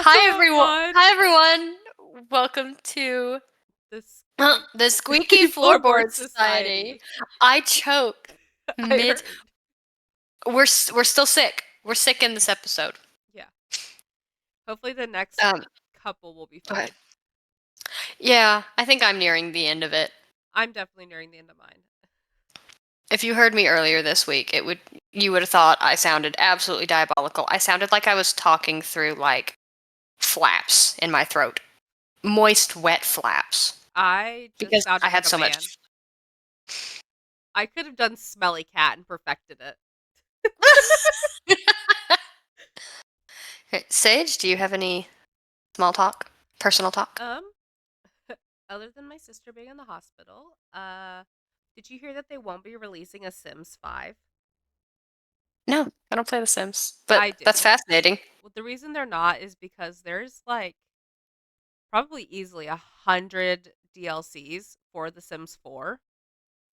Hi everyone. Welcome to the Squeaky Floorboard Floorboard Society. Society. I choke I mid. heard. We're still sick. We're sick in this episode. Yeah. Hopefully the next Um. couple will be Okay. fine. Yeah, I think I'm nearing the end of it. I'm definitely nearing the end of mine. If you heard me earlier this week, you would have thought I sounded absolutely diabolical. I sounded like I was talking through like flaps in my throat, moist, wet flaps, I just because I sounded had like a so man. much. I could have done Smelly Cat and perfected it. Sage, do you have any small talk? Personal talk? Other than my sister being in the hospital, did you hear that they won't be releasing a Sims 5? No, I don't play The Sims. I But do. that's fascinating. Well, the reason they're not is because there's like probably easily 100 DLCs for The Sims 4.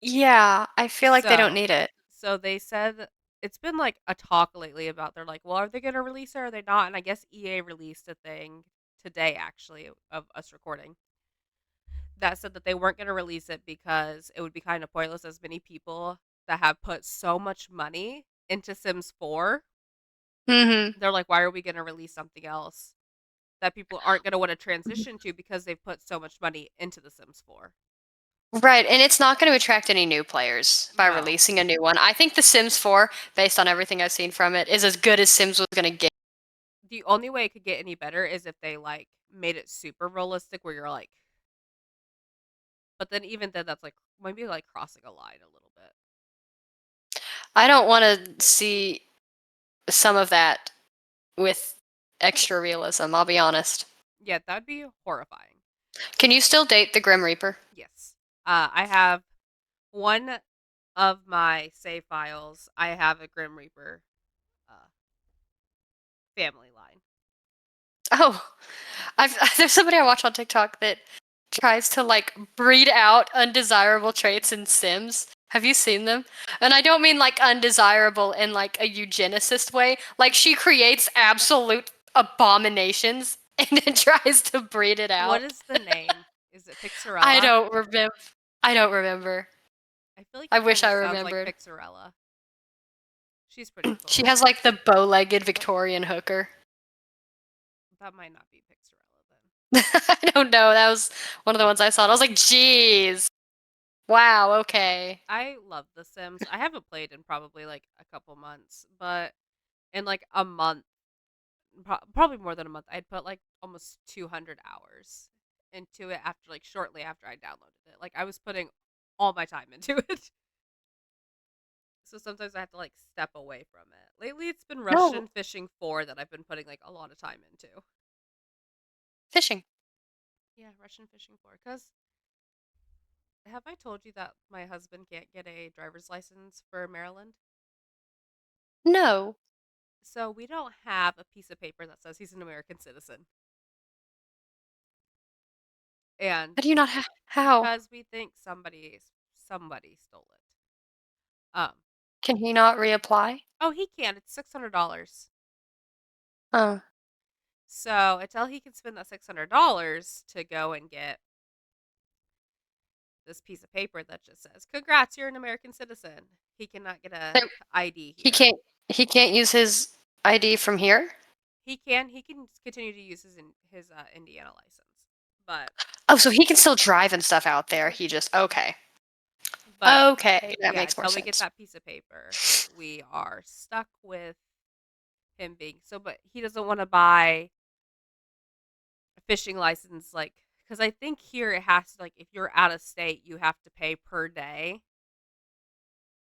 Yeah, I feel like they don't So, need it. so they said it's been like a talk lately about they're like, well, are they going to release it or are they not? And I guess EA released a thing today, actually, of us recording that said that they weren't going to release it because it would be kind of pointless as many people that have put so much money into Sims 4. Mm-hmm. They're like, why are we going to release something else that people aren't going to want to transition to because they've put so much money into the Sims 4? Right, and it's not going to attract any new players by No. releasing a new one. I think The Sims 4, based on everything I've seen from it, is as good as Sims was going to get. The only way it could get any better is if they like made it super realistic where you're like, but then even then that's like maybe like crossing a line a little bit. I don't want to see some of that with extra realism, I'll be honest. Yeah, that'd be horrifying. Can you still date the Grim Reaper? Yes. I have one of my save files. I have a Grim Reaper uh, family line. Oh, there's somebody I watch on TikTok that tries to like breed out undesirable traits in Sims. Have you seen them? And I don't mean like undesirable in like a eugenicist way. Like she creates absolute abominations and then tries to breed it out. What is the name? Is it I Pixarella? don't remember. I don't remember. I feel like I it wish kind I of sounds like remembered. Pixarella. She's pretty She cool. has like the bow-legged Victorian hooker. That might not be Pixarella then. I don't know. That was one of the ones I saw. And I was like, "Jeez, wow, okay." I love The Sims. I haven't played in probably like a couple months, but in like a month, probably more than a month, I'd put like almost 200 hours into it after like shortly after I downloaded it. Like I was putting all my time into it. So sometimes I have to like step away from it. Lately it's been No Russian Fishing 4 that I've been putting like a lot of time into. fishing. Yeah, Russian Fishing 4 cuz have I told you that my husband can't get a driver's license for Maryland? No. So we don't have a piece of paper that says he's an American citizen. And How do you not have? How because we think somebody stole it. can he not reapply? Oh, he can. It's $600. Oh, So until he can spend that $600 to go and get this piece of paper that just says, "Congrats, you're an American citizen," he cannot get a so ID he here. can't. He can't use his ID from here. He can. He can continue to use his Indiana license, but Oh, so he can still drive and stuff out there. He just okay. but Okay, that yeah, makes more until we get sense. that piece of paper, we are stuck with him being so. But he doesn't want to buy a fishing license, like because I think here it has to like if you're out of state, you have to pay per day.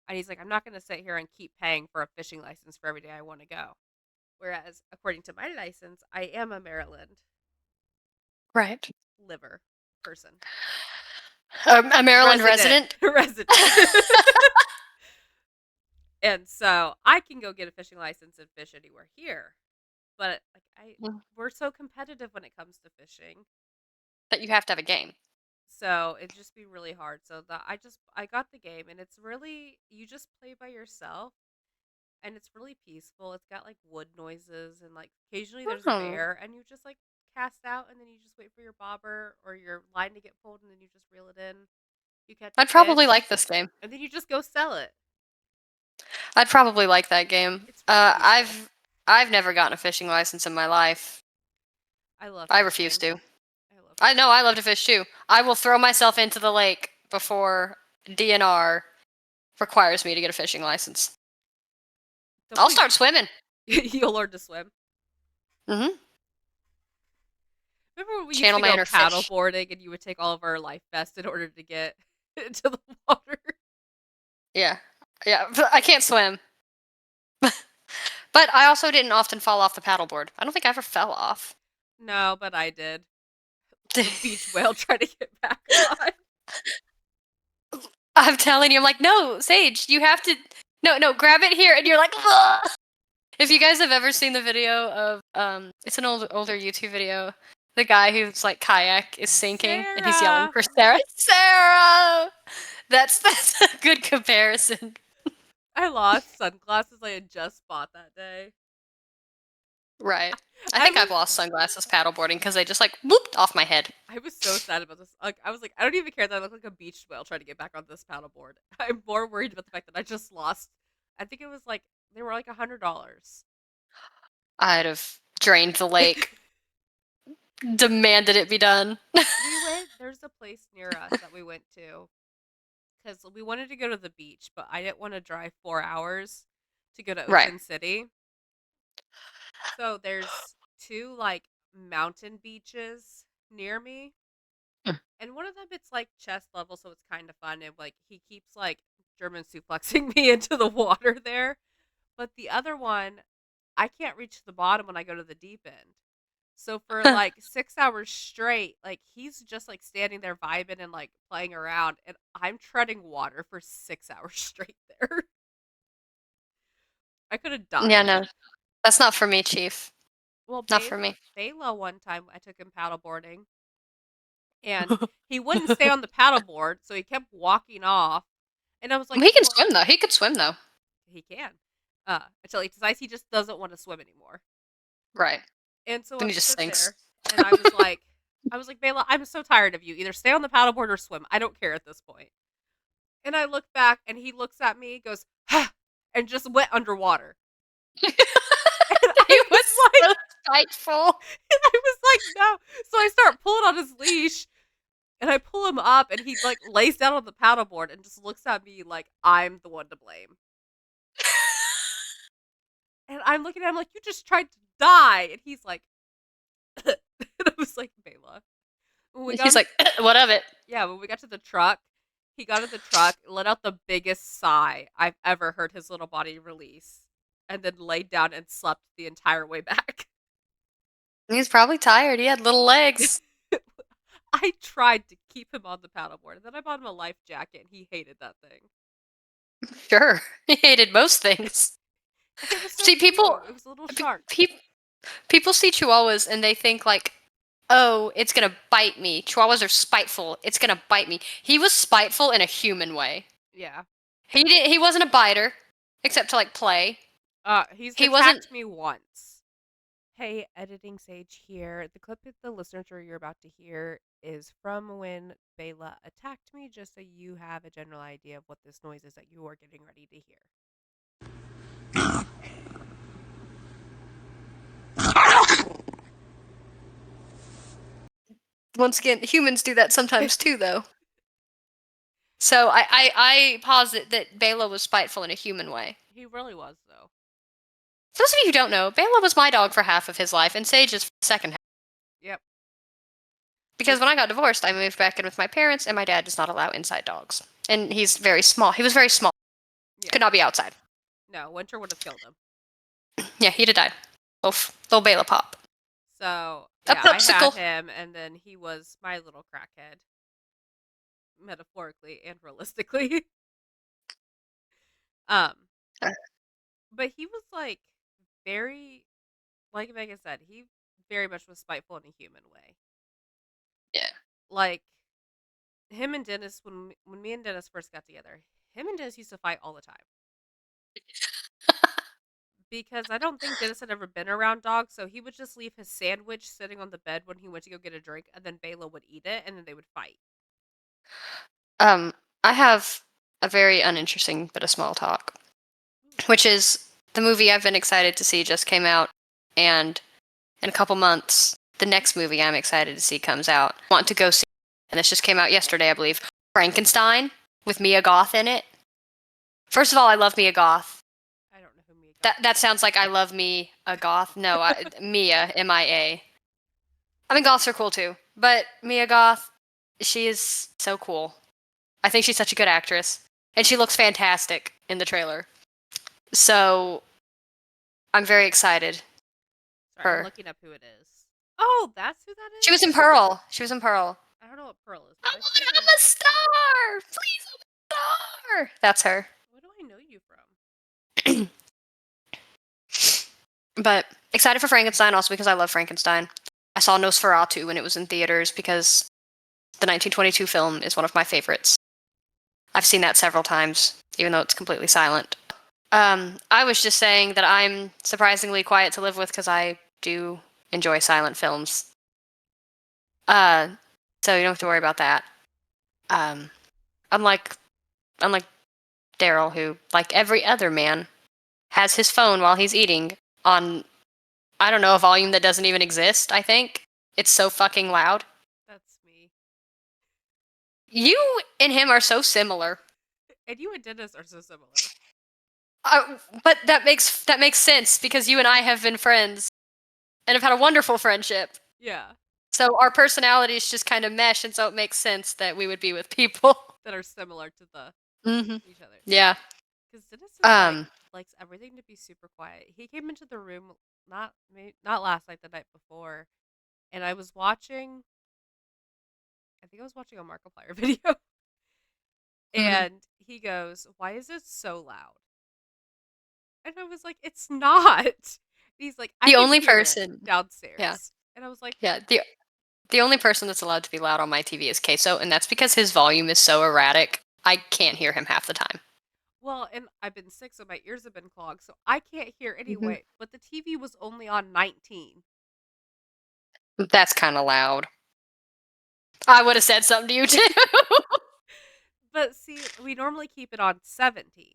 And he's like, I'm not going to sit here and keep paying for a fishing license for every day I want to go. Whereas, according to my license, I am a Maryland Right. liver person. A Maryland resident. Resident. And so I can go get a fishing license and fish anywhere here. But like we're so competitive when it comes to fishing. That you have to have a game. So it'd just be really hard. So I got the game and it's really you just play by yourself and it's really peaceful. It's got like wood noises, and like occasionally there's a Oh, bear, and you just like cast out, and then you just wait for your bobber or your line to get pulled, and then you just reel it in. You catch a I'd probably fish, like this game. and then you just go sell it. I'd probably like that game. It's really peaceful. I've never gotten a fishing license in my life. I love I refuse fishing. to. I love I know fishing. I love to fish too. I will throw myself into the lake before DNR requires me to get a fishing license. Don't I'll please. start swimming. You'll learn to swim. Mm-hmm. Remember when we used Channel to my go inner paddle fish. boarding and you would take all of our life vests in order to get into the water? Yeah. Yeah. I can't swim. But I also didn't often fall off the paddleboard. I don't think I ever fell off. No, but I did. A beach whale trying to get back on. I'm telling you, I'm like, no, Sage, you have to. No, grab it here, and you're like, ugh! If you guys have ever seen the video of, it's an older YouTube video. The guy whose like kayak is sinking, and he's yelling Sarah! for Sarah. Sarah. That's a good comparison. I lost sunglasses I had just bought that day. Right. I I think I've was lost sunglasses paddleboarding because they just like whooped off my head. I was so sad about this. Like I was like, I don't even care that I look like a beach whale trying to get back on this paddleboard. I'm more worried about the fact that I just lost. I think it was like they were like $100. I'd have drained the lake, demanded it be done. We went. There's a place near us that we went to because we wanted to go to the beach, but I didn't want to drive 4 hours to go to Right. Ocean City. So there's two like mountain beaches near me, Mm. and one of them it's like chest level, so it's kind of fun. And like he keeps like German suplexing me into the water there, but the other one I can't reach the bottom when I go to the deep end. So for like 6 hours straight, like he's just like standing there vibing and like playing around, and I'm treading water for 6 hours straight there. I could have Yeah, died. no, that's not for me, Chief. Well, Not for me. Bela one time I took him paddleboarding, and he wouldn't stay on the paddleboard, so he kept walking off. And I was like, He can "Well, swim though. He could swim though. he can." Until he decides he just doesn't want to swim anymore. Right. And so Then I he just stood sinks. there, and I was like, Bela, I'm so tired of you. Either stay on the paddleboard or swim. I don't care at this point. And I look back, and he looks at me, goes, ha, and just went underwater. And He I was was like, so spiteful. no. So I start pulling on his leash, and I pull him up, and he like lays down on the paddleboard and just looks at me like I'm the one to blame. And I'm looking at him like, you just tried to die. And he's like, and I was like, Bela. When we got He's like, what of it? Yeah, when we got to the truck, he got in the truck, let out the biggest sigh I've ever heard his little body release, and then laid down and slept the entire way back. He's probably tired. He had little legs. I tried to keep him on the paddleboard, and then I bought him a life jacket, and he hated that thing. Sure. He hated most things. It was so See, cute. people, It was a little shark. people see chihuahuas and they think like, oh, it's gonna bite me. Chihuahuas are spiteful. It's gonna bite me. He was spiteful in a human way. Yeah. He wasn't a biter, except to like play. He's He wasn't. attacked me once. Hey, editing Sage here. The clip that the listeners you're about to hear is from when Bela attacked me, just so you have a general idea of what this noise is that you are getting ready to hear. Once again, humans do that sometimes too, though. So I posit that Bela was spiteful in a human way. He really was, though. For those of you who don't know, Bela was my dog for half of his life, and Sage is for the second half. Yep. Because when I got divorced, I moved back in with my parents, and my dad does not allow inside dogs. And he's very small. He was very small. Yeah. Could not be outside. No, winter would have killed him. Yeah, he'd have died. Little Bela Pop. So, A yeah, I popsicle. had him, and then he was my little crackhead. Metaphorically and realistically. Uh. But he was, like, very, like Megan said, he very much was spiteful in a human way. Yeah. Like, him and Dennis, when me and Dennis first got together, him and Dennis used to fight all the time. Because I don't think Dennis had ever been around dogs, so he would just leave his sandwich sitting on the bed when he went to go get a drink, and then Bela would eat it, and then they would fight. Um, I have a very uninteresting but a small talk, which is the movie I've been excited to see just came out, and in a couple months, the next movie I'm excited to see comes out. I want to go see, and this just came out yesterday, I believe. Frankenstein with Mia Goth in it. First of all, I love Mia Goth. I don't know who Mia Goth That sounds like I love me a goth. No, Mia, M-I-A. I mean, goths are cool too, but Mia Goth, she is so cool. I think she's such a good actress, and she looks fantastic in the trailer. So, I'm very excited. Sorry, I'm Her. looking up who it is. Oh, that's who that is? She was in Pearl. She was in Pearl. I don't know what Pearl is. I'm a star! Please, I'm a star! That's her. Where do I know you from? But excited for Frankenstein also because I love Frankenstein. I saw Nosferatu when it was in theaters because the 1922 film is one of my favorites. I've seen that several times, even though it's completely silent. I was just saying that I'm surprisingly quiet to live with because I do enjoy silent films. So you don't have to worry about that. Unlike Daryl, who, like every other man, has his phone while he's eating on, I don't know, a volume that doesn't even exist, I think. It's so fucking loud. That's me. You and him are so similar. And you and Dennis are so similar. But that makes sense because you and I have been friends and have had a wonderful friendship. Yeah. So our personalities just kind of mesh, and so it makes sense that we would be with people that are similar to each other. Yeah. Because Dennis likes everything to be super quiet. He came into the room not last night, the night before, and I was watching. I think I was watching a Markiplier video, and he goes, "Why is it so loud?" And I was like, "It's not." And he's like, "I The can only hear it person downstairs." Yeah. And I was like, Yeah, the only person that's allowed to be loud on my TV is Queso, and that's because his volume is so erratic. I can't hear him half the time. Well, and I've been sick, so my ears have been clogged, so I can't hear anyway. But the TV was only on 19. That's kind of loud. I would have said something to you too. But see, we normally keep it on 17.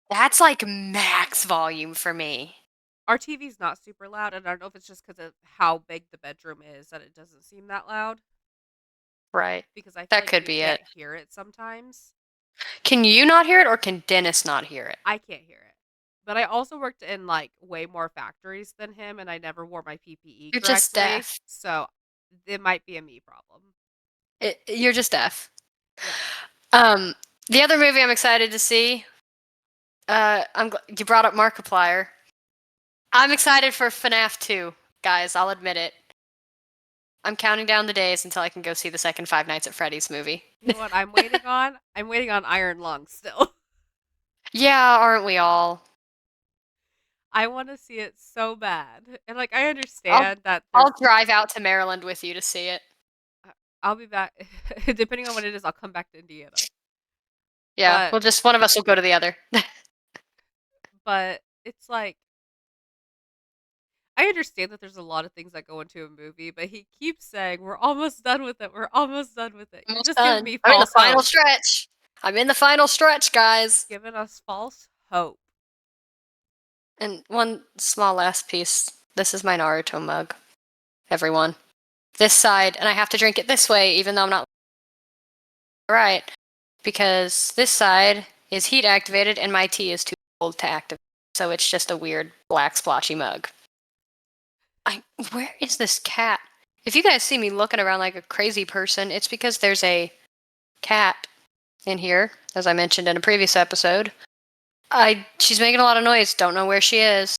That's like max volume for me. Our TV's not super loud, and I don't know if it's just because of how big the bedroom is that it doesn't seem that loud. Right. Because I feel That like could you be can't it. hear it sometimes. Can you not hear it, or can Dennis not hear it? I can't hear it. But I also worked in like way more factories than him, and I never wore my PPE You're correctly. just deaf. So it might be a me problem. You're just deaf. Yeah. The other movie I'm excited to see. You brought up Markiplier. I'm excited for FNAF 2, guys. I'll admit it. I'm counting down the days until I can go see the second Five Nights at Freddy's movie. You know what I'm waiting on? I'm waiting on Iron Lung still. Yeah, aren't we all? I want to see it so bad. And like I understand that I'll drive out to Maryland with you to see it. I'll be back. Depending on what it is, I'll come back to Indiana. Yeah, well, just one of us will go to the other. But it's like, I understand that there's a lot of things that go into a movie, but he keeps saying, "We're almost done with it. We're almost done with it." You're just giving me I'm in the false final hope. stretch. I'm in the final stretch, guys. Giving us false hope. And one small last piece. This is my Naruto mug. Everyone. This side, and I have to drink it this way, even though I'm not right. Because this side is heat activated and my tea is too cold to activate. So it's just a weird black splotchy mug. Where is this cat? If you guys see me looking around like a crazy person, it's because there's a cat in here, as I mentioned in a previous episode. She's making a lot of noise. Don't know where she is.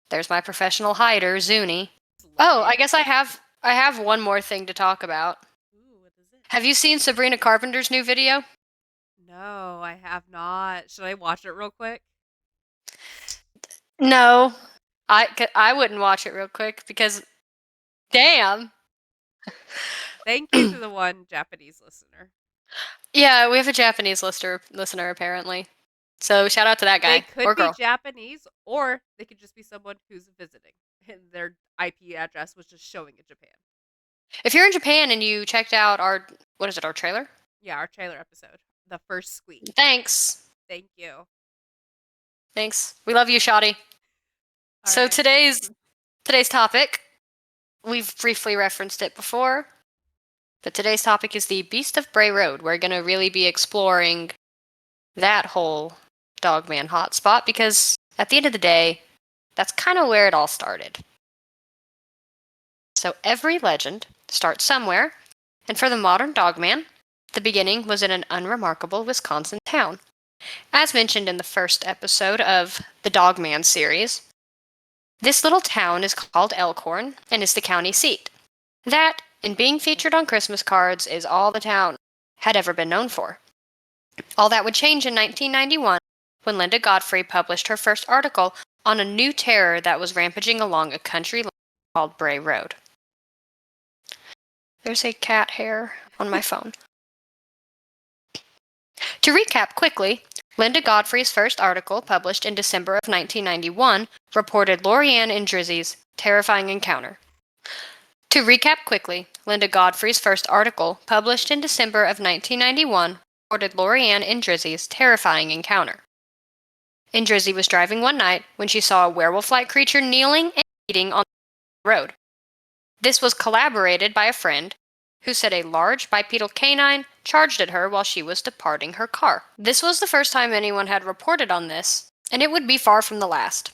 There's my professional hider, Zuni. Oh, I guess I have one more thing to talk about. Ooh, what is it? Have you seen Sabrina Carpenter's new video? No, I have not. Should I watch it real quick? No. I wouldn't watch it real quick because, damn. Thank you to the one Japanese listener. Yeah, we have a Japanese listener apparently. So shout out to that They guy could or be girl. Japanese, or they could just be someone who's visiting, and their IP address was just showing in Japan. If you're in Japan and you checked out our, what is it, our trailer? Yeah, our trailer episode, the first squeak. Thanks. Thank you. Thanks. We love you, Shoddy. All So right. today's topic, we've briefly referenced it before, but today's topic is the Beast of Bray Road. We're going to really be exploring that whole dogman hotspot because at the end of the day, that's kind of where it all started. So every legend starts somewhere, and for the modern dogman, the beginning was in an unremarkable Wisconsin town. As mentioned in the first episode of the Dogman series, this little town is called Elkhorn and is the county seat. That, and being featured on Christmas cards, is all the town had ever been known for. All that would change in 1991 when Linda Godfrey published her first article on a new terror that was rampaging along a country called Bray Road. There's a cat hair on my phone. To recap quickly, Linda Godfrey's first article, published in December of 1991, reported Lorianne and Drizzy's terrifying encounter. To recap quickly, Linda Godfrey's first article, published in December of 1991, reported Lorianne and Drizzy's terrifying encounter. And Drizzy was driving one night when she saw a werewolf-like creature kneeling and eating on the road. This was corroborated by a friend who said a large bipedal canine charged at her while she was departing her car. This was the first time anyone had reported on this, and it would be far from the last.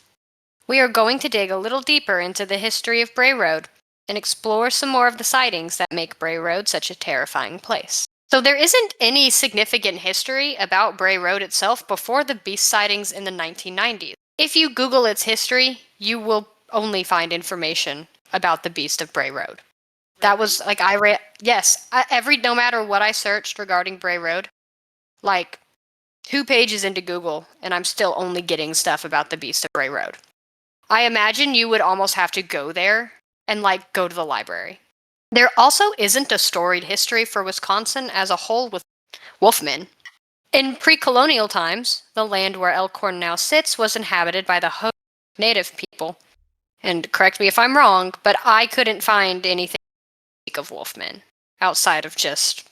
We are going to dig a little deeper into the history of Bray Road and explore some more of the sightings that make Bray Road such a terrifying place. So there isn't any significant history about Bray Road itself before the beast sightings in the 1990s. If you Google its history, you will only find information about the Beast of Bray Road. That was like no matter what I searched regarding Bray Road, like 2 pages into Google, and I'm still only getting stuff about the Beast of Bray Road. I imagine you would almost have to go there and like go to the library. There also isn't a storied history for Wisconsin as a whole with wolfmen. In pre-colonial times, the land where Elkhorn now sits was inhabited by the Ho native people. And correct me if I'm wrong, but I couldn't find anything of wolfmen outside of just,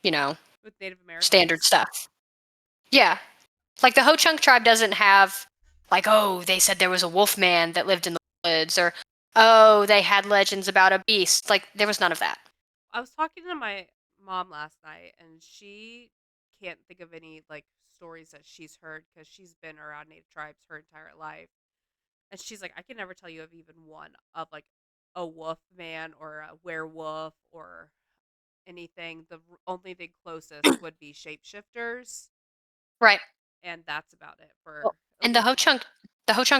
with Native Americans. standard stuff. Yeah. Like the Ho-Chunk tribe doesn't have, like, oh, they said there was a wolfman that lived in the woods, or, oh, they had legends about a beast. Like, there was none of that. I was talking to my mom last night, and she can't think of any like stories that she's heard because she's been around Native tribes her entire life. And she's like, I can never tell you of even one of like a wolf man or a werewolf or anything. The only thing closest would be shapeshifters, Right. and that's about it for. Well, and the Ho-Chunk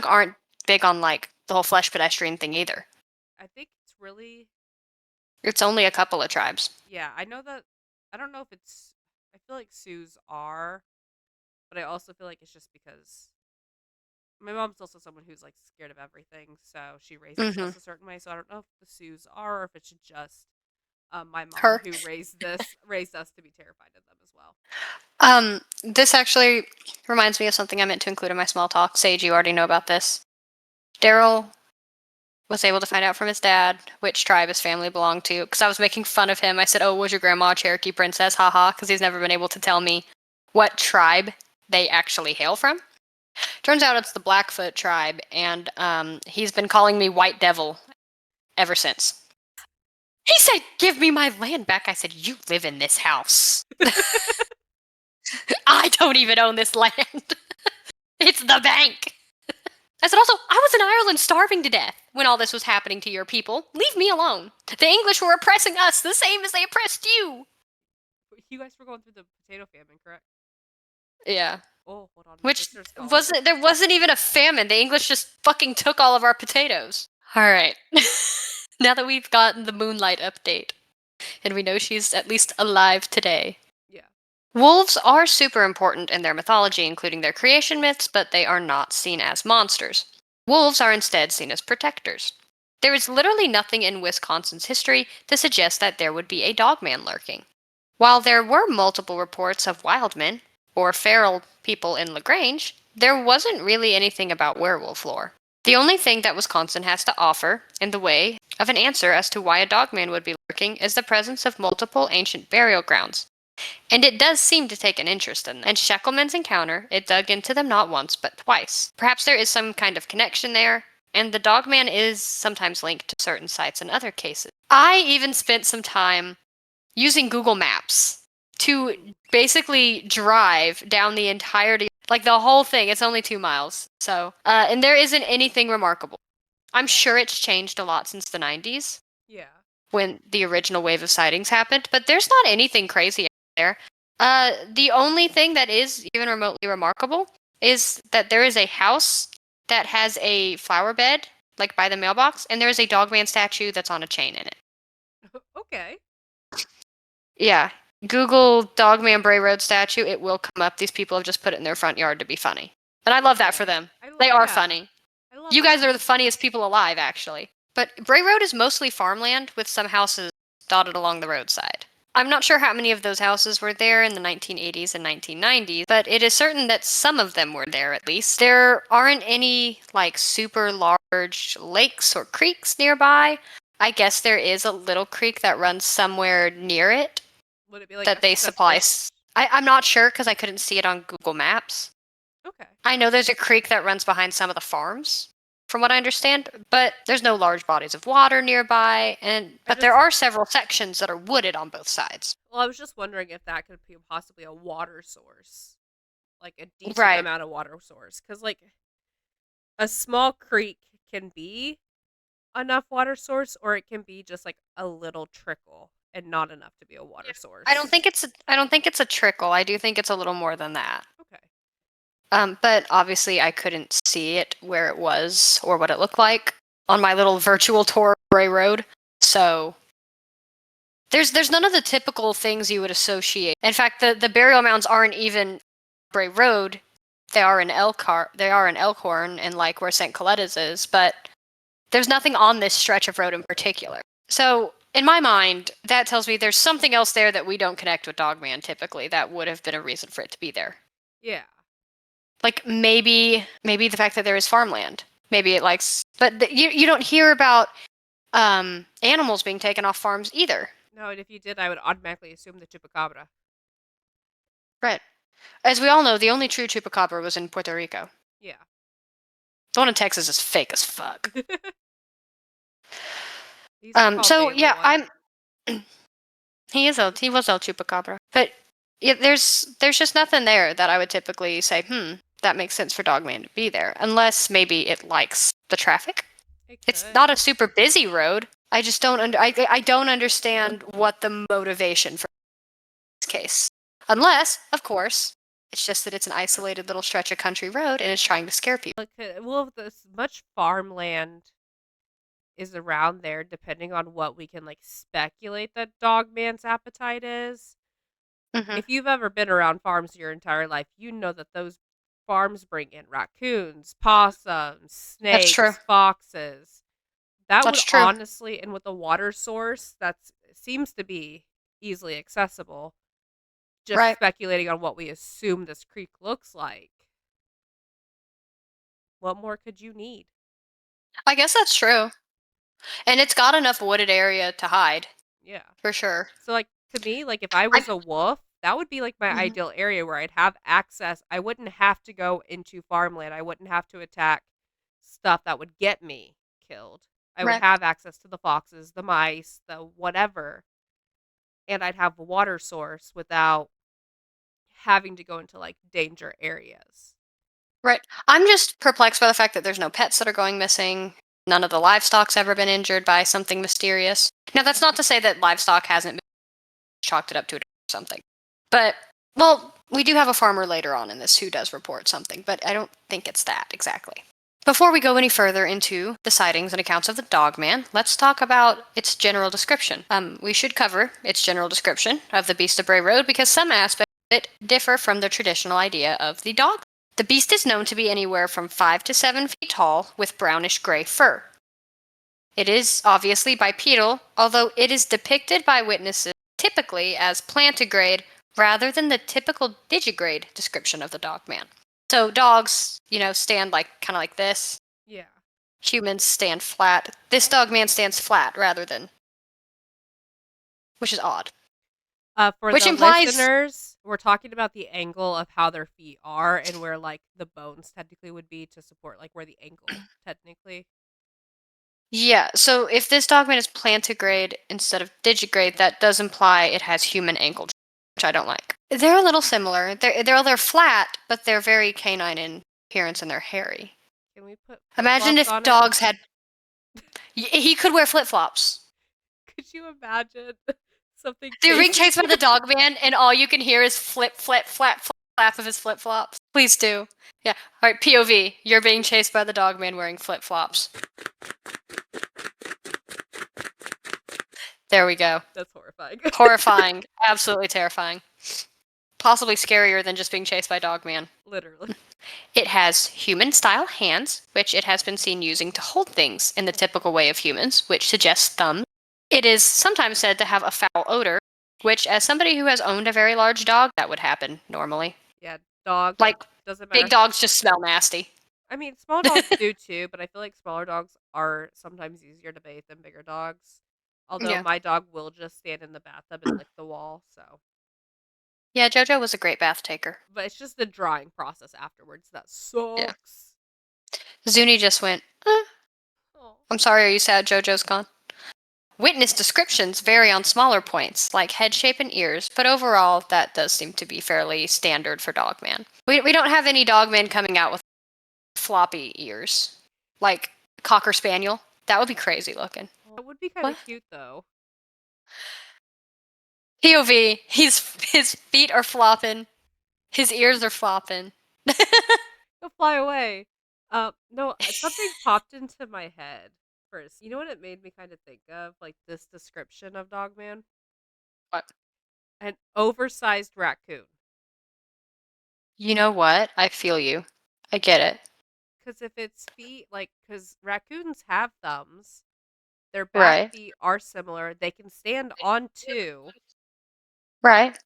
aren't big on like the whole flesh pedestrian thing either. I think it's really. It's only a couple of tribes. Yeah, I know that. I don't know if it's. I feel like Sioux are, but I also feel like it's just because my mom's also someone who's like scared of everything, so she raises us a certain way. So I don't know if the Sioux are, or if it's just my mom Her. who raised us to be terrified of them as well. This actually reminds me of something I meant to include in my small talk. Sage, you already know about this. Daryl was able to find out from his dad which tribe his family belonged to, because I was making fun of him. I said, oh, was your grandma a Cherokee princess? Haha, because he's never been able to tell me what tribe they actually hail from. Turns out it's the Blackfoot tribe, and he's been calling me White Devil ever since. He said, give me my land back. I said, you live in this house. I don't even own this land. It's the bank. I said, also, I was in Ireland starving to death when all this was happening to your people. Leave me alone. The English were oppressing us the same as they oppressed you. You guys were going through the potato famine, correct? Yeah. Oh, hold on. Which there wasn't even a famine. The English just fucking took all of our potatoes. All right. Now that we've gotten the Moonlight update, and we know she's at least alive today. Yeah. Wolves are super important in their mythology, including their creation myths, but they are not seen as monsters. Wolves are instead seen as protectors. There is literally nothing in Wisconsin's history to suggest that there would be a dogman lurking. While there were multiple reports of wild men, or feral people in LaGrange, there wasn't really anything about werewolf lore. The only thing that Wisconsin has to offer in the way of an answer as to why a dogman would be lurking is the presence of multiple ancient burial grounds. And it does seem to take an interest in them. And Sheckelman's encounter, it dug into them not once, but twice. Perhaps there is some kind of connection there, and the dogman is sometimes linked to certain sites in other cases. I even spent some time using Google Maps to basically drive down the entirety, like the whole thing. It's only 2 miles. So, and there isn't anything remarkable. I'm sure it's changed a lot since the 90s. Yeah. When the original wave of sightings happened, but there's not anything crazy out there. The only thing that is even remotely remarkable is that there is a house that has a flower bed, like by the mailbox, and there is a dogman statue that's on a chain in it. Okay. Yeah. Google Dogman Bray Road statue, it will come up. These people have just put it in their front yard to be funny. And I love that for them. They are funny. You guys are the funniest people alive, actually. But Bray Road is mostly farmland with some houses dotted along the roadside. I'm not sure how many of those houses were there in the 1980s and 1990s, but it is certain that some of them were there at least. There aren't any like super large lakes or creeks nearby. I guess there is a little creek that runs somewhere near it. Would it be like that they supply? I'm not sure because I couldn't see it on Google Maps. Okay. I know there's a creek that runs behind some of the farms, from what I understand, but there's no large bodies of water nearby, but there are several sections that are wooded on both sides. Well, I was just wondering if that could be possibly a water source, like a decent amount of water source, because like a small creek can be enough water source, or it can be just like a little trickle and not enough to be a water source. I don't think it's a trickle. I do think it's a little more than that. Okay. But obviously I couldn't see it where it was or what it looked like on my little virtual tour of Bray Road. So there's none of the typical things you would associate. In fact, the burial mounds aren't even Bray Road. They are in Elkhorn and like where St. Coletta's is, but there's nothing on this stretch of road in particular. So in my mind, that tells me there's something else there that we don't connect with Dogman typically that would have been a reason for it to be there. Yeah. Like maybe the fact that there is farmland. Maybe it likes, but you don't hear about animals being taken off farms either. No, and if you did, I would automatically assume the chupacabra. Right. As we all know, the only true chupacabra was in Puerto Rico. Yeah. The one in Texas is fake as fuck. So yeah, he was El Chupacabra. But yeah, there's just nothing there that I would typically say, that makes sense for Dogman to be there. Unless maybe it likes the traffic. It's not a super busy road. I just don't I don't understand what the motivation for this case. Unless, of course, it's just that it's an isolated little stretch of country road and it's trying to scare people. Well, this much farmland is around there, depending on what we can like speculate that Dogman's appetite is. Mm-hmm. If you've ever been around farms your entire life, you know that those farms bring in raccoons, possums, snakes, foxes. That would honestly, and with a water source that seems to be easily accessible, just speculating on what we assume this creek looks like. What more could you need? I guess that's true. And it's got enough wooded area to hide. Yeah. For sure. So, like, to me, like, if I was a wolf, that would be, like, my ideal area where I'd have access. I wouldn't have to go into farmland. I wouldn't have to attack stuff that would get me killed. I would have access to the foxes, the mice, the whatever. And I'd have a water source without having to go into, like, danger areas. Right. I'm just perplexed by the fact that there's no pets that are going missing. None of the livestock's ever been injured by something mysterious. Now, that's not to say that livestock hasn't been chalked it up to it or something. But, well, we do have a farmer later on in this who does report something, but I don't think it's that exactly. Before we go any further into the sightings and accounts of the Dogman, let's talk about its general description. We should cover its general description of the Beast of Bray Road because some aspects of it differ from the traditional idea of the dog. The beast is known to be anywhere from 5 to 7 feet tall with brownish-gray fur. It is obviously bipedal, although it is depicted by witnesses typically as plantigrade rather than the typical digigrade description of the dogman. So dogs, stand kind of like this. Yeah. Humans stand flat. This dogman stands flat rather than, which is odd. For Which the implies, listeners, we're talking about the angle of how their feet are and where like the bones technically would be to support like where the ankle technically. yeah. So if this dogman is plantigrade instead of digigrade, that does imply it has human ankle, which I don't like. They're a little similar. They're flat, but they're very canine in appearance and they're hairy. Can we put Imagine flip-flops if on dogs had. He could wear flip flops. Could you imagine something You're being chasing chased by the dogman, and all you can hear is flip, flip, flap, flap of his flip flops. Please do. Yeah. All right. POV. You're being chased by the dogman wearing flip flops. There we go. That's horrifying. Horrifying. Absolutely terrifying. Possibly scarier than just being chased by dogman. Literally. It has human-style hands, which it has been seen using to hold things in the typical way of humans, which suggests thumbs. It is sometimes said to have a foul odor, which, as somebody who has owned a very large dog, that would happen normally. Yeah, dog. Like, doesn't matter. big dogs just smell nasty. I mean, small dogs do too, but I feel like smaller dogs are sometimes easier to bathe than bigger dogs. Although Yeah. my dog will just stand in the bathtub and lick the wall, so. Yeah, JoJo was a great bath taker. But it's just the drying process afterwards that sucks. Zuni just went, Oh. I'm sorry, are you sad JoJo's gone? Witness descriptions vary on smaller points, like head shape and ears, but overall, that does seem to be fairly standard for Dogman. We don't have any Dogman coming out with floppy ears, like Cocker Spaniel. That would be crazy looking. That would be kind of cute, though. POV, his feet are flopping, his ears are flopping. He'll fly away. No, something popped into my head first. You know what it made me kind of think of? Like this description of Dogman? What? An oversized raccoon. You know what? I feel you. I get it. Because if its feet, because raccoons have thumbs, their back Right. feet are similar. They can stand on two. Right.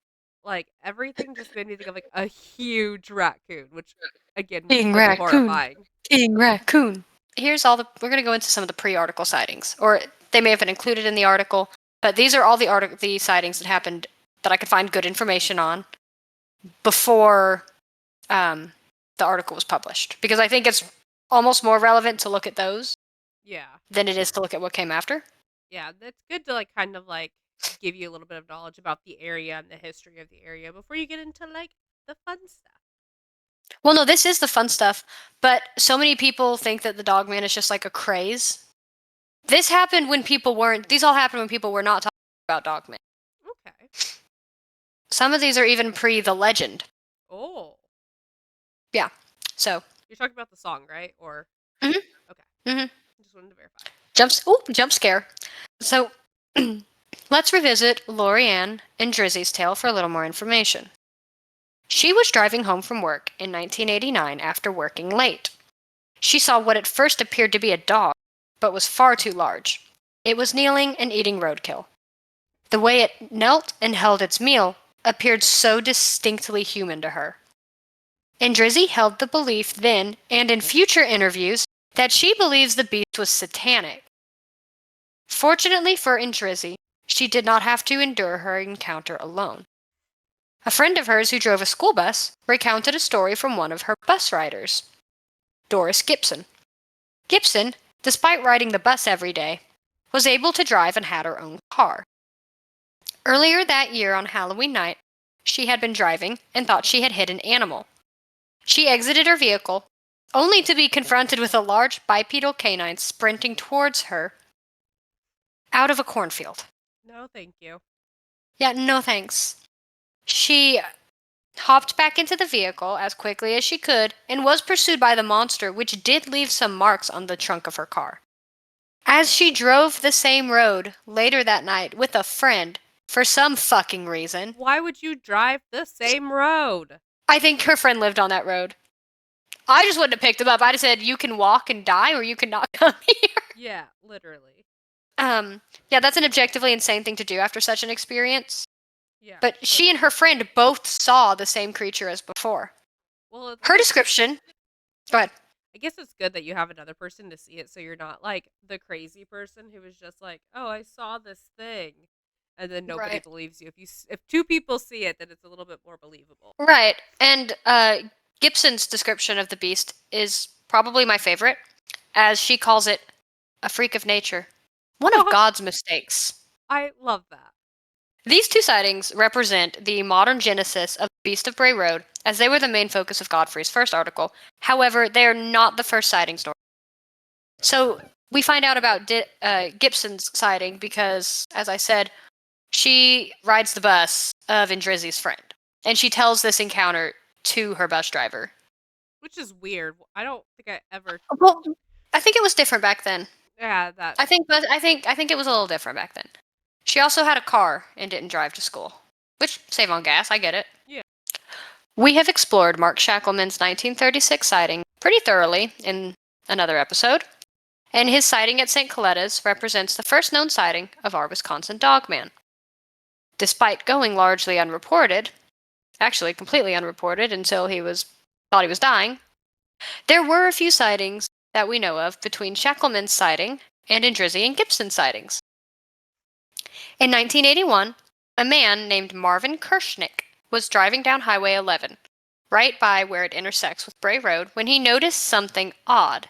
Like, everything just made me think of, like, a huge raccoon, which, again, King would be Raccoon. horrifying. King Raccoon. We're going to go into some of the pre-article sightings, or they may have been included in the article, but these are all the sightings that happened that I could find good information on before the article was published, because I think it's almost more relevant to look at those than it is to look at what came after. Yeah, that's good to, kind of, give you a little bit of knowledge about the area and the history of the area before you get into, the fun stuff. Well, no, this is the fun stuff, but so many people think that the Dogman is just like a craze. This happened when people weren't. These all happened when people were not talking about Dogman. Okay. Some of these are even pre the legend. Oh. Yeah. So. You're talking about the song, right? Or. Mhm. Okay. Mhm. Just wanted to verify. Jump scare. So, let's revisit Lorianne and Drizzy's tale for a little more information. She was driving home from work in 1989 after working late. She saw what at first appeared to be a dog, but was far too large. It was kneeling and eating roadkill. The way it knelt and held its meal appeared so distinctly human to her. And Drizzy held the belief then and in future interviews that she believes the beast was satanic. Fortunately for Drizzy, she did not have to endure her encounter alone. A friend of hers who drove a school bus recounted a story from one of her bus riders, Doris Gibson. Gibson, despite riding the bus every day, was able to drive and had her own car. Earlier that year on Halloween night, she had been driving and thought she had hit an animal. She exited her vehicle, only to be confronted with a large bipedal canine sprinting towards her out of a cornfield. No, thank you. Yeah, no thanks. She hopped back into the vehicle as quickly as she could and was pursued by the monster, which did leave some marks on the trunk of her car. As she drove the same road later that night with a friend, for some fucking reason. Why would you drive the same road? I think her friend lived on that road. I just wouldn't have picked him up. I'd have said, you can walk and die or you can not come here. Yeah, literally. Yeah, that's an objectively insane thing to do after such an experience. Yeah. But she and her friend both saw the same creature as before. Well, Her description. Go ahead. I guess it's good that you have another person to see it, so you're not like the crazy person who was just like, "Oh, I saw this thing," and then nobody Right. believes you. If two people see it, then it's a little bit more believable. Right. And Gibson's description of the beast is probably my favorite, as she calls it a freak of nature. One of God's mistakes. I love that. These two sightings represent the modern genesis of Beast of Bray Road, as they were the main focus of Godfrey's first article. However, they are not the first sightings. So we find out about Gibson's sighting because, as I said, she rides the bus of Indrizzi's friend, and she tells this encounter to her bus driver. Which is weird. I don't think I ever. Well, I think it was different back then. Yeah, that. I think it was a little different back then. She also had a car and didn't drive to school, which save on gas. I get it. Yeah. We have explored Mark Shackleman's 1936 sighting pretty thoroughly in another episode, and his sighting at St. Coletta's represents the first known sighting of our Wisconsin dogman. Despite going largely unreported, actually completely unreported until thought he was dying, there were a few sightings that we know of between Shackleman's sighting and Indrizzi and Gibson's sightings. In 1981, a man named Marvin Kirschnick was driving down Highway 11, right by where it intersects with Bray Road, when he noticed something odd.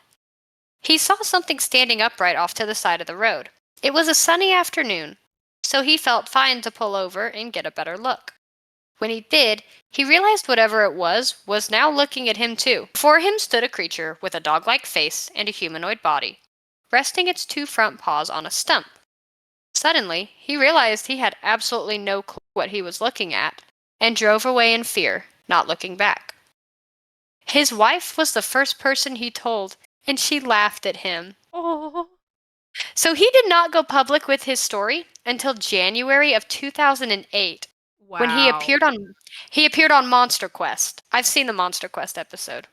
He saw something standing upright off to the side of the road. It was a sunny afternoon, so he felt fine to pull over and get a better look. When he did, he realized whatever it was now looking at him too. Before him stood a creature with a dog-like face and a humanoid body, resting its two front paws on a stump. Suddenly, he realized he had absolutely no clue what he was looking at, and drove away in fear, not looking back. His wife was the first person he told, and she laughed at him. Oh. So he did not go public with his story until January of 2008. Wow. When he appeared on Monster Quest. I've seen the Monster Quest episode.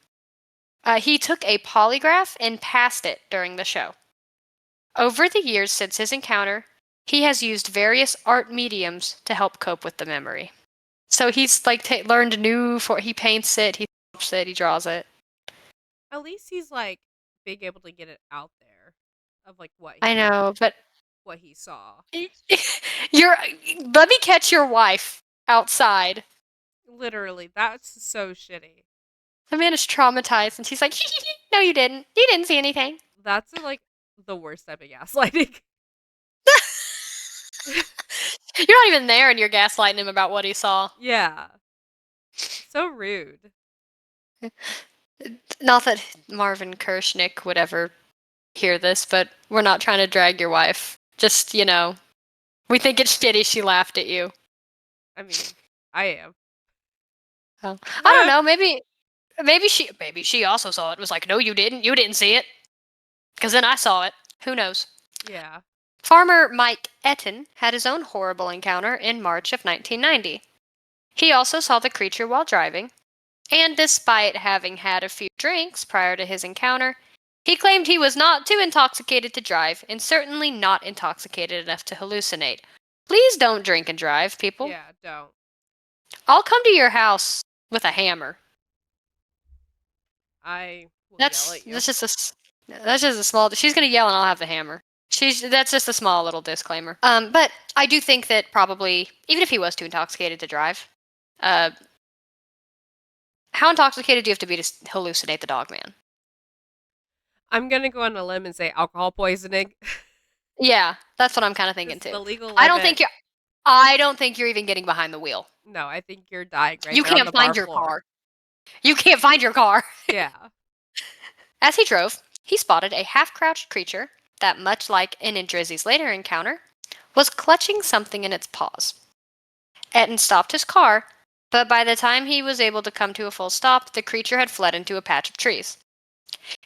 He took a polygraph and passed it during the show. Over the years since his encounter, he has used various art mediums to help cope with the memory. So he's like learned he paints it, he sculpts it, he draws it. At least he's like being able to get it out there of like I know, but what he saw. Let me catch your wife outside. Literally, that's so shitty. The man is traumatized, and she's like, "No, you didn't. You didn't see anything." That's like the worst type of gaslighting. You're not even there, and you're gaslighting him about what he saw. Yeah. So rude. Not that Marvin Kirschnick would ever hear this, but we're not trying to drag your wife. Just, we think it's shitty she laughed at you. I mean, I am. Oh. I don't know, maybe she also saw it. It was like, no, you didn't see it. Because then I saw it. Who knows? Yeah. Farmer Mike Etten had his own horrible encounter in March of 1990. He also saw the creature while driving, and despite having had a few drinks prior to his encounter, he claimed he was not too intoxicated to drive, and certainly not intoxicated enough to hallucinate. Please don't drink and drive, people. Yeah, don't. I'll come to your house with a hammer. I will That's yell at you. That's just a small. She's gonna yell, and I'll have the hammer. That's just a small little disclaimer. But I do think that probably, even if he was too intoxicated to drive, how intoxicated do you have to be to hallucinate the dogman? I'm gonna go on a limb and say alcohol poisoning. Yeah, that's what I'm kind of thinking too. The legal I limit. don't think you're even getting behind the wheel. No, I think you're dying right You there on can't the find bar your floor. car. You can't find your car. Yeah. As he drove, he spotted a half-crouched creature that, much like in Indrizzi's later encounter, was clutching something in its paws. Etten stopped his car, but by the time he was able to come to a full stop, the creature had fled into a patch of trees.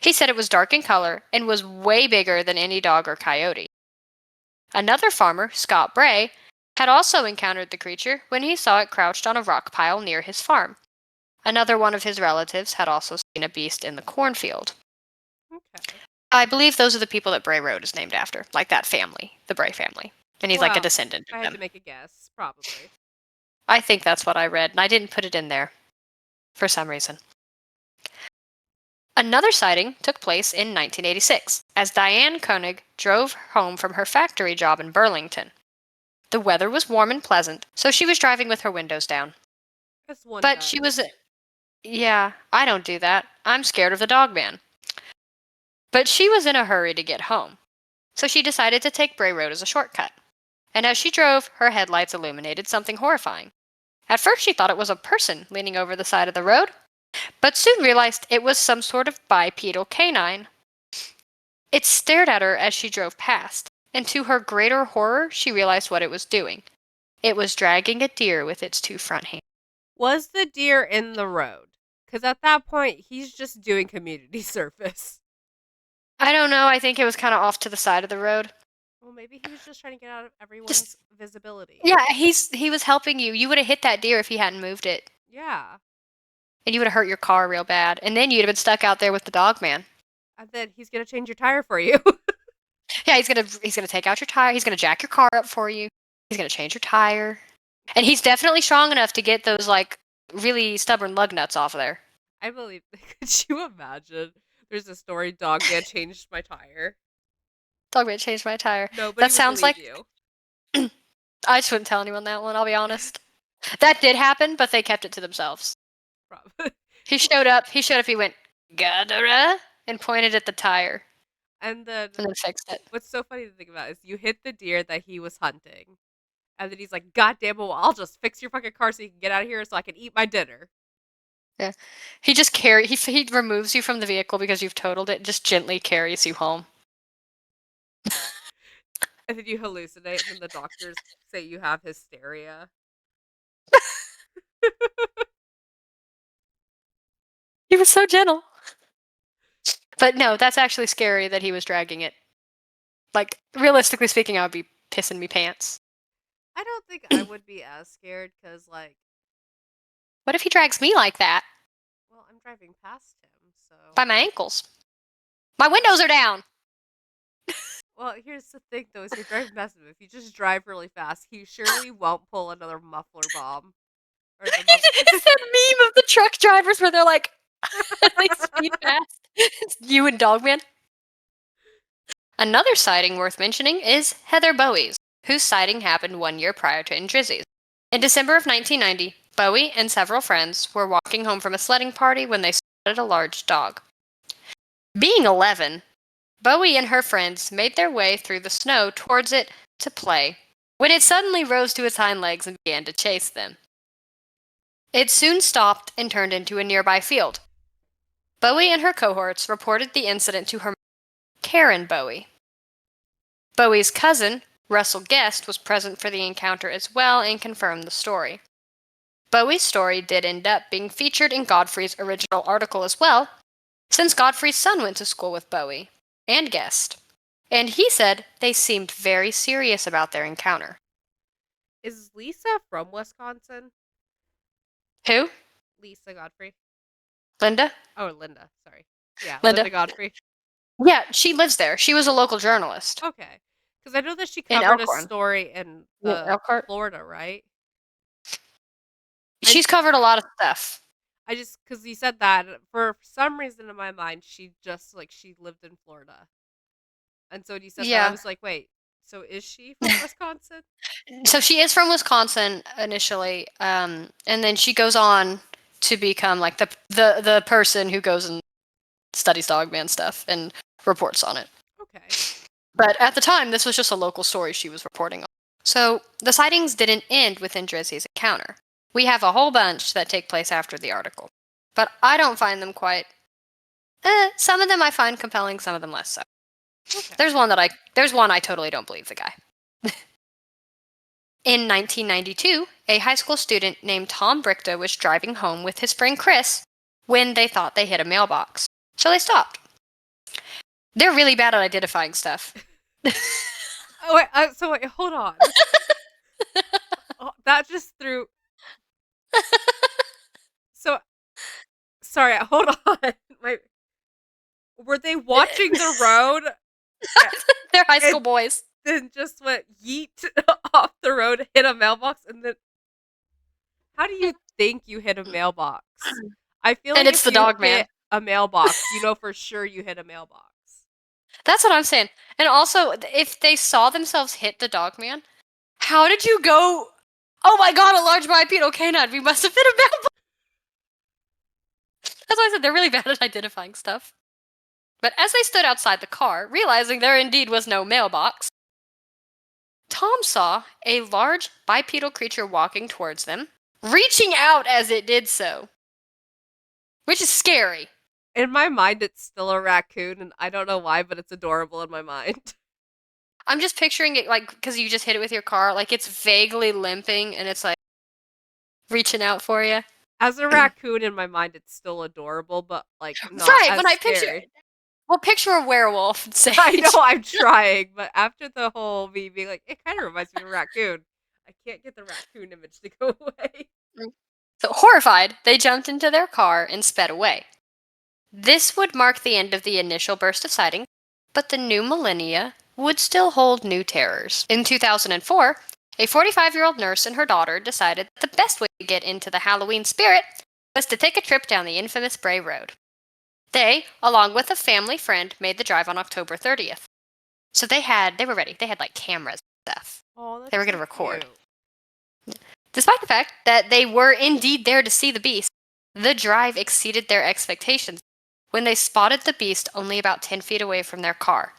He said it was dark in color and was way bigger than any dog or coyote. Another farmer, Scott Bray, had also encountered the creature when he saw it crouched on a rock pile near his farm. Another one of his relatives had also seen a beast in the cornfield. Okay. I believe those are the people that Bray Road is named after, like that family, the Bray family. And he's like a descendant of I had them. to make a guess, probably. I think that's what I read, and I didn't put it in there for some reason. Another sighting took place in 1986 as Diane Koenig drove home from her factory job in Burlington. The weather was warm and pleasant, so she was driving with her windows down. Guess one But does. she was. Yeah, I don't do that. I'm scared of the dogman. But she was in a hurry to get home, so she decided to take Bray Road as a shortcut. And as she drove, her headlights illuminated something horrifying. At first, she thought it was a person leaning over the side of the road, but soon realized it was some sort of bipedal canine. It stared at her as she drove past, and to her greater horror, she realized what it was doing. It was dragging a deer with its two front hands. Was the deer in the road? Because at that point, he's just doing community service. I don't know, I think it was kind of off to the side of the road. Well, maybe he was just trying to get out of everyone's visibility. Yeah, he was helping you. You would have hit that deer if he hadn't moved it. Yeah. And you would have hurt your car real bad. And then you'd have been stuck out there with the dog man. And then he's going to change your tire for you. Yeah, he's gonna take out your tire. He's gonna jack your car up for you. He's gonna change your tire. And he's definitely strong enough to get those like really stubborn lug nuts off of there. I believe. Could you imagine? There's a story, dogman changed my tire. Dog man changed my tire. Nobody That would sounds believe like you. I just wouldn't tell anyone that one, I'll be honest. That did happen, but they kept it to themselves. Probably. He showed up, he went, Gadara, and pointed at the tire. And then Fixed it. what's so funny to think about is you hit the deer that he was hunting. And then he's like, God damn it, well, I'll just fix your fucking car so you can get out of here so I can eat my dinner. Yeah. He removes you from the vehicle because you've totaled it, just gently carries you home. And then you hallucinate, and then the doctors say you have hysteria. He was so gentle. But no, that's actually scary that he was dragging it. Like, realistically speaking, I would be pissing me pants. I don't think I would be as scared, because, like... What if he drags me like that? Well, I'm driving past him, so... By my ankles. My windows are down! Well, here's the thing, though, is you're driving past him. If you just drive really fast, he surely won't pull another muffler bomb. Or It's that meme of the truck drivers where they're like, they speed past. It's you and Dogman. Another sighting worth mentioning is Heather Bowie's, whose sighting happened 1 year prior to Indrizzy's. In December of 1990, Bowie and several friends were walking home from a sledding party when they spotted a large dog. Being 11, Bowie and her friends made their way through the snow towards it to play, when it suddenly rose to its hind legs and began to chase them. It soon stopped and turned into a nearby field. Bowie and her cohorts reported the incident to her mother, Karen Bowie. Bowie's cousin, Russell Guest, was present for the encounter as well and confirmed the story. Bowie's story did end up being featured in Godfrey's original article as well, since Godfrey's son went to school with Bowie and Guest, and he said they seemed very serious about their encounter. Is Lisa from Wisconsin? Who? Lisa Godfrey. Linda? Oh, Linda. Sorry. Yeah, Linda Godfrey. Yeah, she lives there. She was a local journalist. Okay. Because I know that she covered a story in Florida, right? She's covered a lot of stuff. I just, because you said that, for some reason in my mind, she lived in Florida. And so when you said that, I was like, wait, so is she from Wisconsin? So she is from Wisconsin initially, and then she goes on to become like the person who goes and studies dogman stuff and reports on it. Okay. But at the time, this was just a local story she was reporting on. So the sightings didn't end with Indrizzy's encounter. We have a whole bunch that take place after the article, but I don't find them quite. Some of them I find compelling, some of them less so. Okay. There's one I totally don't believe the guy. In 1992, a high school student named Tom Brichta was driving home with his friend Chris when they thought they hit a mailbox. So they stopped. They're really bad at identifying stuff. Wait, hold on. That just threw... Sorry, hold on. Were they watching the road? They're high school boys. Then just went yeet off the road, hit a mailbox, and then... How do you think you hit a mailbox? I feel And like it's if the you dog man. hit a mailbox, you know for sure you hit a mailbox. That's what I'm saying. And also, if they saw themselves hit the dog man, how did you go? Oh my god, a large bipedal canine. We must have hit a mailbox. That's why I said they're really bad at identifying stuff. But as they stood outside the car, realizing there indeed was no mailbox, Tom saw a large bipedal creature walking towards them, reaching out as it did so, which is scary. In my mind, it's still a raccoon, and I don't know why, but it's adorable in my mind. I'm just picturing it like because you just hit it with your car, like it's vaguely limping and it's like reaching out for you. As a raccoon in my mind, it's still adorable, but like not Right, as when I picture scary. well, picture a werewolf, Sage. I know I'm trying, but after the whole me being like, it kind of reminds me of a raccoon. I can't get the raccoon image to go away. So horrified, they jumped into their car and sped away. This would mark the end of the initial burst of sightings, but the new millennia would still hold new terrors. In 2004, a 45-year-old nurse and her daughter decided that the best way to get into the Halloween spirit was to take a trip down the infamous Bray Road. They, along with a family friend, made the drive on October 30th. So they were ready. They had like cameras and stuff. Oh, that's They were so going to record. cute. Despite the fact that they were indeed there to see the beast, the drive exceeded their expectations when they spotted the beast only about 10 feet away from their car.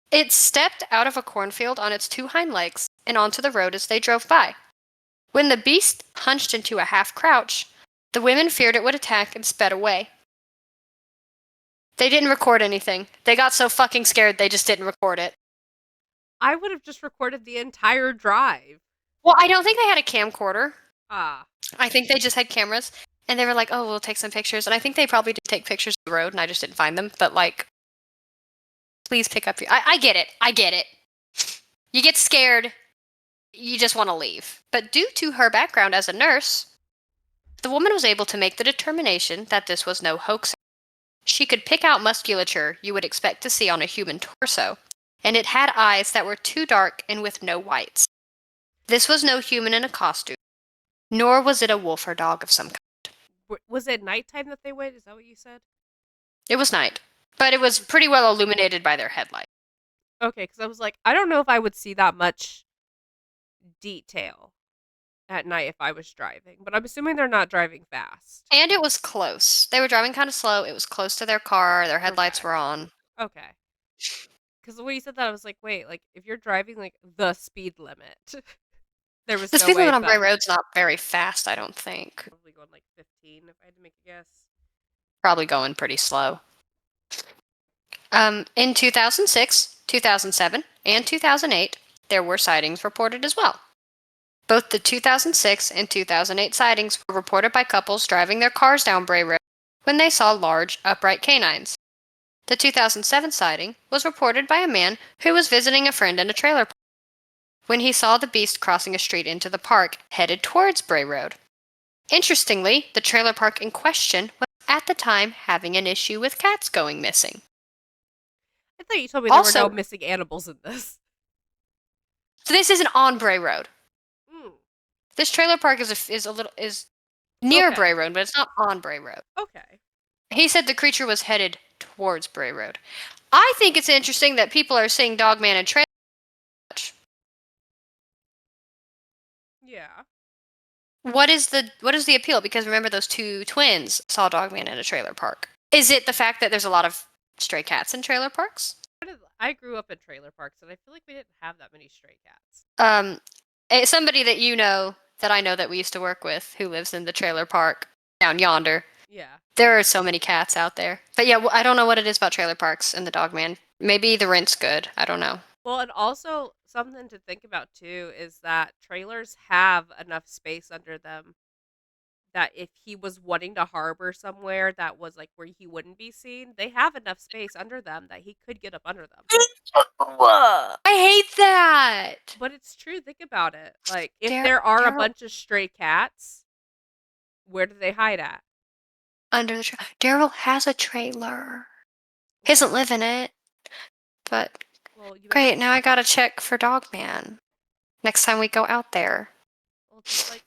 It stepped out of a cornfield on its two hind legs and onto the road as they drove by. When the beast hunched into a half crouch, the women feared it would attack and sped away. They didn't record anything. They got so fucking scared they just didn't record it. I would have just recorded the entire drive. Well, I don't think they had a camcorder. Ah. I think they just had cameras. And they were like, oh, we'll take some pictures. And I think they probably did take pictures of the road, and I just didn't find them. But, like, please pick up your... I get it. I get it. You get scared. You just want to leave. But due to her background as a nurse, the woman was able to make the determination that this was no hoax. She could pick out musculature you would expect to see on a human torso, and it had eyes that were too dark and with no whites. This was no human in a costume, nor was it a wolf or dog of some kind. Was it nighttime that they went? Is that what you said? It was night, but it was pretty well illuminated by their headlight. Okay, because I was like, I don't know if I would see that much detail at night if I was driving, but I'm assuming they're not driving fast. And it was close. They were driving kind of slow. It was close to their car. Their headlights were on. Okay. Because the way you said that, I was like, wait, like, if you're driving, like, the speed limit, there was The no speed way limit on Bray fast. Road's not very fast, I don't think. Probably going, like, 15, if I had to make a guess. Probably going pretty slow. In 2006, 2007, and 2008, there were sightings reported as well. Both the 2006 and 2008 sightings were reported by couples driving their cars down Bray Road when they saw large, upright canines. The 2007 sighting was reported by a man who was visiting a friend in a trailer park when he saw the beast crossing a street into the park, headed towards Bray Road. Interestingly, the trailer park in question was at the time having an issue with cats going missing. I thought you told me there Also- were no missing animals in this. So this isn't on Bray Road. Mm, This trailer park is near Okay. Bray Road, but it's not on Bray Road. okay. He said the creature was headed towards Bray Road. I think it's interesting that people are seeing Dogman and trailer. Yeah. What is the appeal? Because remember, those two twins saw Dogman in a trailer park. Is it the fact that there's a lot of stray cats in trailer parks? I grew up in trailer parks, and I feel like we didn't have that many stray cats. Somebody that you know that I know that we used to work with who lives in the trailer park down yonder. Yeah. There are so many cats out there. But yeah, I don't know what it is about trailer parks and the Dogman. Maybe the rent's good. I don't know. Well, and also something to think about too is that trailers have enough space under them that if he was wanting to harbor somewhere that was like where he wouldn't be seen, they have enough space under them that he could get up under them. I hate that. But it's true. Think about it. Like, if Dar- there are a Daryl- bunch of stray cats, where do they hide at? Under the Daryl has a trailer. He doesn't live in it. But Well, you great, now I gotta check for Dogman. Next time we go out there. Well, just like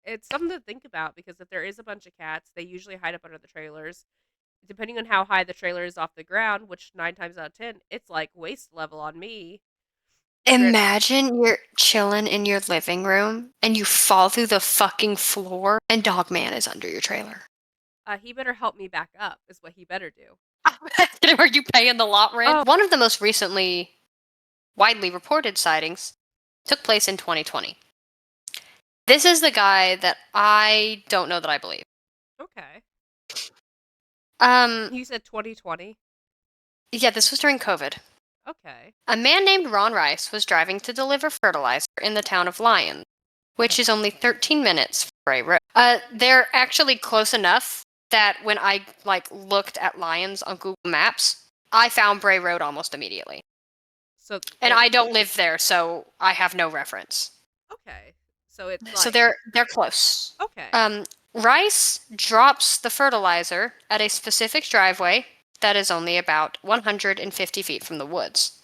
it's something to think about because if there is a bunch of cats, they usually hide up under the trailers. Depending on how high the trailer is off the ground, which 9 times out of 10, it's like waist level on me. Imagine you're chilling in your living room and you fall through the fucking floor and Dogman is under your trailer. He better help me back up, is what he better do. Are you paying the lot rent? Oh. One of the most recently widely reported sightings took place in 2020. This is the guy that I don't know that I believe. Okay. Um, You said 2020? yeah, this was during COVID. Okay. A man named Ron Rice was driving to deliver fertilizer in the town of Lyons, which is only 13 minutes from Bray Road. They're actually close enough that when I looked at Lyons on Google Maps, I found Bray Road almost immediately. So And I don't live there, so I have no reference. Okay. So it's like... So they're close. Okay. Rice drops the fertilizer at a specific driveway that is only about 150 feet from the woods.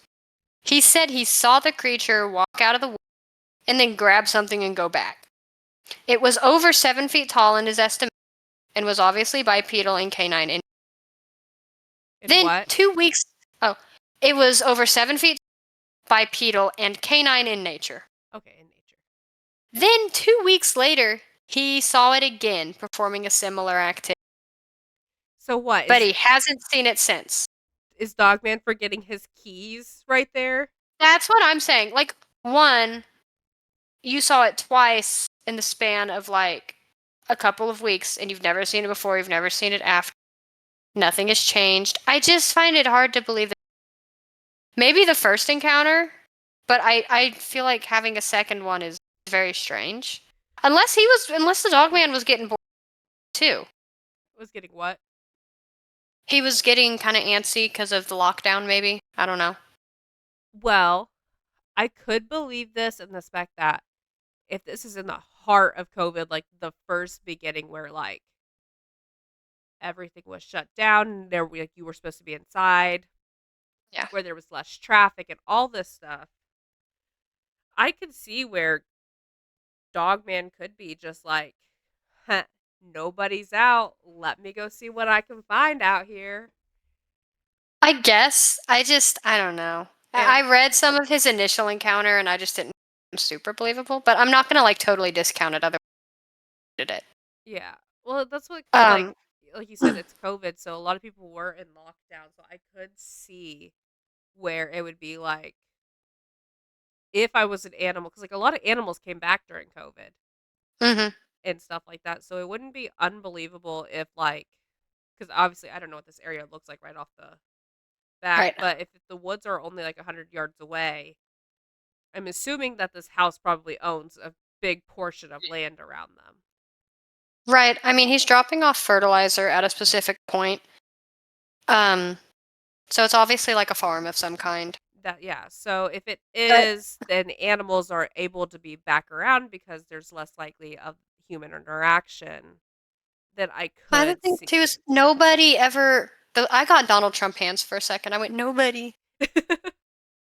He said he saw the creature walk out of the woods and then grab something and go back. It was over 7 feet tall in his estimation and was obviously bipedal and canine. Then what? 2 weeks... Oh, it was over 7 feet bipedal and canine in nature. Okay, in nature. Then 2 weeks later, he saw it again, performing a similar activity. So what? But he hasn't seen it since. Is Dogman forgetting his keys right there? That's what I'm saying. Like, one, you saw it twice in the span of like a couple of weeks, and you've never seen it before, you've never seen it after. Nothing has changed. I just find it hard to believe that. Maybe the first encounter, but I feel like having a second one is very strange. Unless the Dogman was getting bored too. Was getting what? He was getting kind of antsy because of the lockdown, maybe. I don't know. Well, I could believe this in the fact that if this is in the heart of COVID, like the first beginning where like everything was shut down, there like you were supposed to be inside, Yeah. where there was less traffic and all this stuff, I could see where Dogman could be just like, huh, nobody's out. Let me go see what I can find out here. I guess. I don't know. I read some of his initial encounter and I just didn't find him super believable, but I'm not going to like totally discount it otherwise did it. Yeah. Well, that's what like you said, it's COVID, so a lot of people were in lockdown, so I could see where it would be like if I was an animal, because like a lot of animals came back during COVID and stuff like that, so it wouldn't be unbelievable if like, because obviously I don't know what this area looks like right off the bat, Right. but if the woods are only like 100 yards away, I'm assuming that this house probably owns a big portion of land around them. Right. I mean, he's dropping off fertilizer at a specific point. So it's obviously like a farm of some kind. So if it is, then animals are able to be back around because there's less likely of human interaction. Then I could. Other thing too is nobody ever. I got Donald Trump hands for a second. I went, nobody.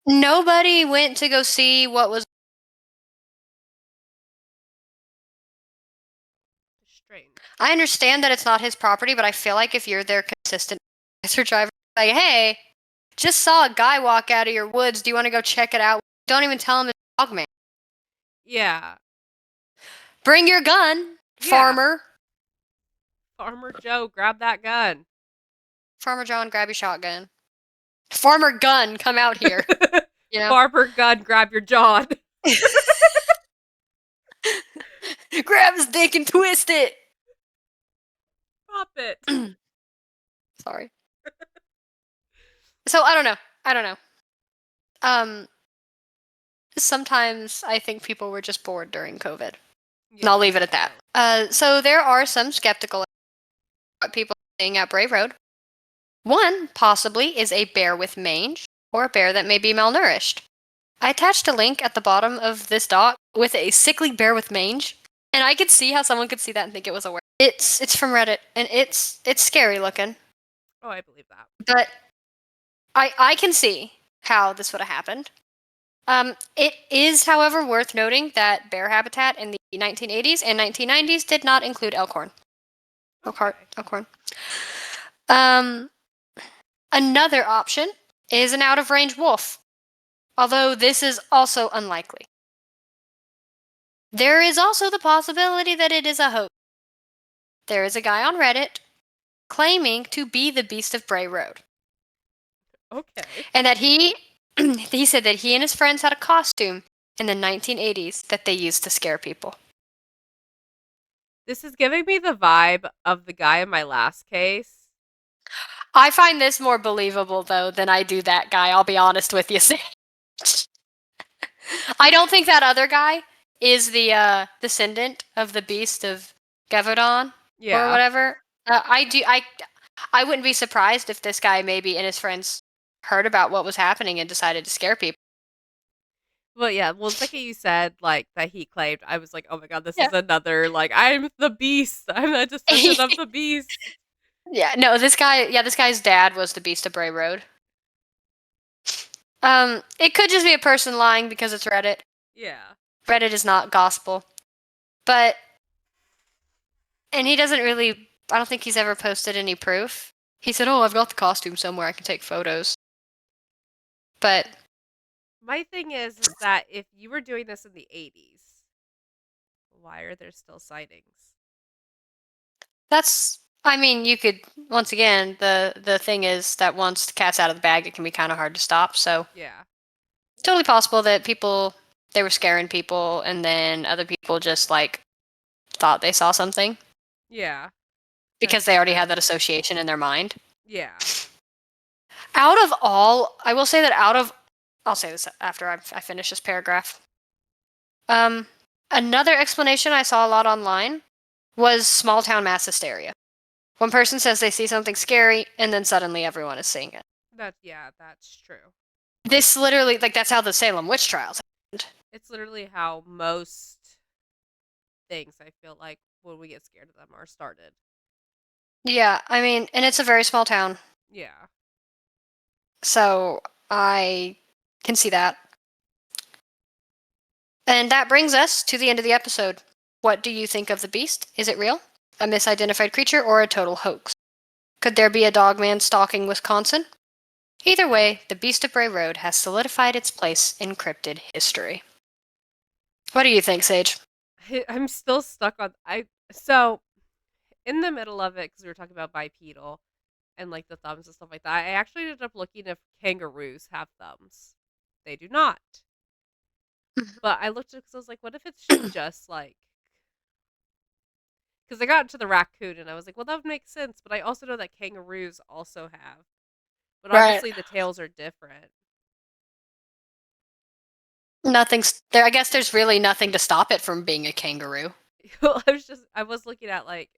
Nobody went to go see what was strange. I understand that it's not his property, but I feel like if you're their consistent driver, like, hey, just saw a guy walk out of your woods. Do you want to go check it out? Don't even tell him it's Dogman. Yeah. Bring your gun, farmer. Farmer Joe, grab that gun. Farmer John, grab your shotgun. Farmer Gun, come out here. You know? Farmer Gun, grab your John. Grab his dick and twist it. Stop it. Sorry. So I don't know. Sometimes I think people were just bored during COVID. Yeah, and I'll leave it at that. So there are some skeptical people saying at Bray Road. One, possibly, is a bear with mange, or a bear that may be malnourished. I attached a link at the bottom of this doc with a sickly bear with mange, and I could see how someone could see that and think it was a werewolf. It's from Reddit, and it's scary looking. Oh, I believe that. But I can see how this would have happened. It is, however, worth noting that bear habitat in the 1980s and 1990s did not include elkhorn. Okay. Elkhorn. Another option is an out-of-range wolf, although this is also unlikely. There is also the possibility that it is a hoax. There is a guy on Reddit claiming to be the Beast of Bray Road. Okay. And that he said that he and his friends had a costume in the 1980s that they used to scare people. This is giving me the vibe of the guy in my last case. I find this more believable, though, than I do that guy, I'll be honest with you. I don't think that other guy is the descendant of the Beast of Gavadon or whatever. I wouldn't be surprised if this guy maybe and his friends heard about what was happening and decided to scare people. Well, yeah. Well, the second you said like that he claimed, I was like, oh my god, this is another like I'm the beast. I'm a descendant of the beast. Yeah, no, this guy's dad was the Beast of Bray Road. It could just be a person lying because it's Reddit. Yeah. Reddit is not gospel. But and he doesn't really I don't think he's ever posted any proof. He said, "Oh, I've got the costume somewhere. I can take photos." But my thing is that if you were doing this in the 80s, why are there still sightings? I mean, you could once again the thing is that once the cat's out of the bag, it can be kind of hard to stop. So yeah, totally possible that they were scaring people, and then other people just like thought they saw something. Yeah, because they already had that association in their mind. Yeah. I will say that I'll say this after I finish this paragraph. Another explanation I saw a lot online was small town mass hysteria. One person says they see something scary, and then suddenly everyone is seeing it. That's true. This literally, that's how the Salem witch trials happened. It's literally how most things, I feel like, when we get scared of them, are started. Yeah, I mean, and it's a very small town. Yeah. So I can see that. And that brings us to the end of the episode. What do you think of the beast? Is it real? A misidentified creature or a total hoax? Could there be a dogman stalking Wisconsin? Either way, the Beast of Bray Road has solidified its place in cryptid history. What do you think, Sage? I'm still stuck on so in the middle of it, because we were talking about bipedal and like the thumbs and stuff like that, I actually ended up looking if kangaroos have thumbs. They do not. But I looked at it because I was like, what if it's just like, because I got into the raccoon and I was like, well, that would make sense. But I also know that kangaroos also have, but obviously the tails are different. Nothing's there. I guess there's really nothing to stop it from being a kangaroo. Well, I was looking at like,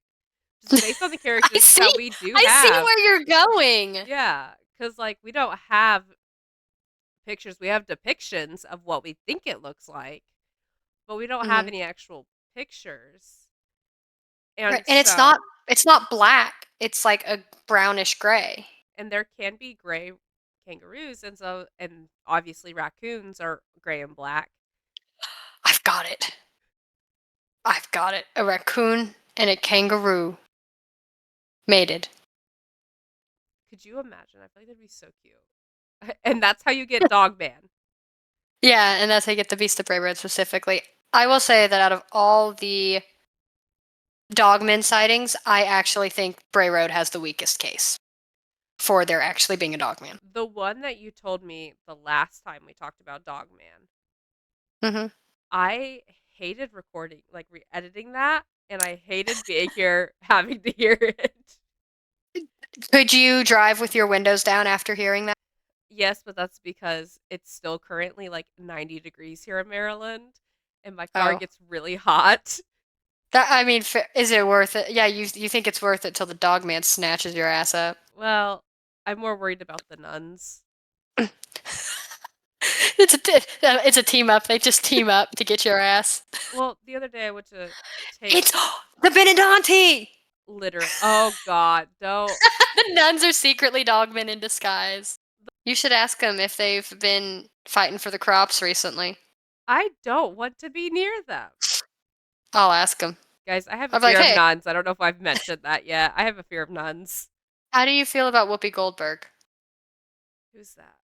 just based on the characters that we do have. I see where you're going. Yeah, because like we don't have pictures. We have depictions of what we think it looks like, but we don't have any actual pictures. And, right. And it's not black. It's like a brownish gray. And there can be gray kangaroos, and obviously raccoons are gray and black. I've got it. A raccoon and a kangaroo mated. Could you imagine? I feel like that'd be so cute. And that's how you get Dogman. Yeah, and that's how you get the Beast of Bray Road specifically. I will say that out of all the Dogman sightings, I actually think Bray Road has the weakest case for there actually being a Dogman. The one that you told me the last time we talked about Dogman, I hated recording, like re-editing that, and I hated being here having to hear it. Could you drive with your windows down after hearing that? Yes, but that's because it's still currently like 90 degrees here in Maryland, and my car gets really hot. I mean, is it worth it? Yeah, you think it's worth it till the Dogman snatches your ass up? Well, I'm more worried about the nuns. It's a team up. They just team up to get your ass. Well, the other day I went to take... It's the Benedante! Literally. Oh, God. Don't. The nuns are secretly dogmen in disguise. You should ask them if they've been fighting for the crops recently. I don't want to be near them. I'll ask them. Guys, I have a I'm like, fear of hey, nuns. I don't know if I've mentioned that yet. I have a fear of nuns. how do you feel about Whoopi Goldberg? Who's that?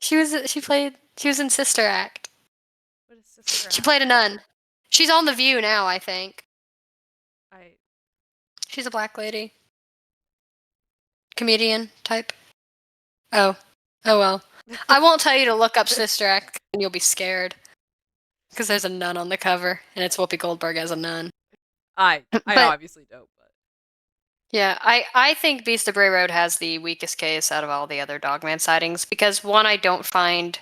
She was in Sister Act. What is Sister She Act? played a nun. She's on The View now, I think. I She's a black lady. Comedian type. Oh. Oh well. I won't tell you to look up Sister Act and you'll be scared. Because there's a nun on the cover and it's Whoopi Goldberg as a nun. I But obviously don't, but yeah, I think Beast of Bray Road has the weakest case out of all the other dogman sightings because one, I don't find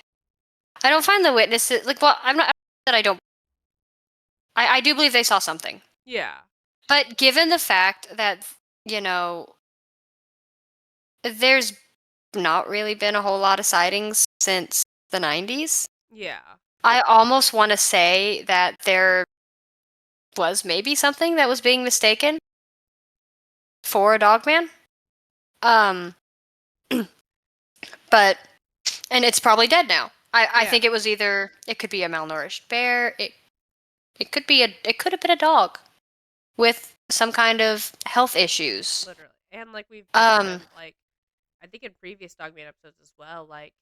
the witnesses like, well, I'm not that I don't I do believe they saw something. yeah. But given the fact that, you know, there's not really been a whole lot of sightings since the 90s, Yeah. I almost want to say that there was maybe something that was being mistaken for a dogman. But and it's probably dead now. I think it was either it could be a malnourished bear, it could have been a dog with some kind of health issues. Literally. And like we've Um mentioned, like I think in previous Dogman episodes as well, like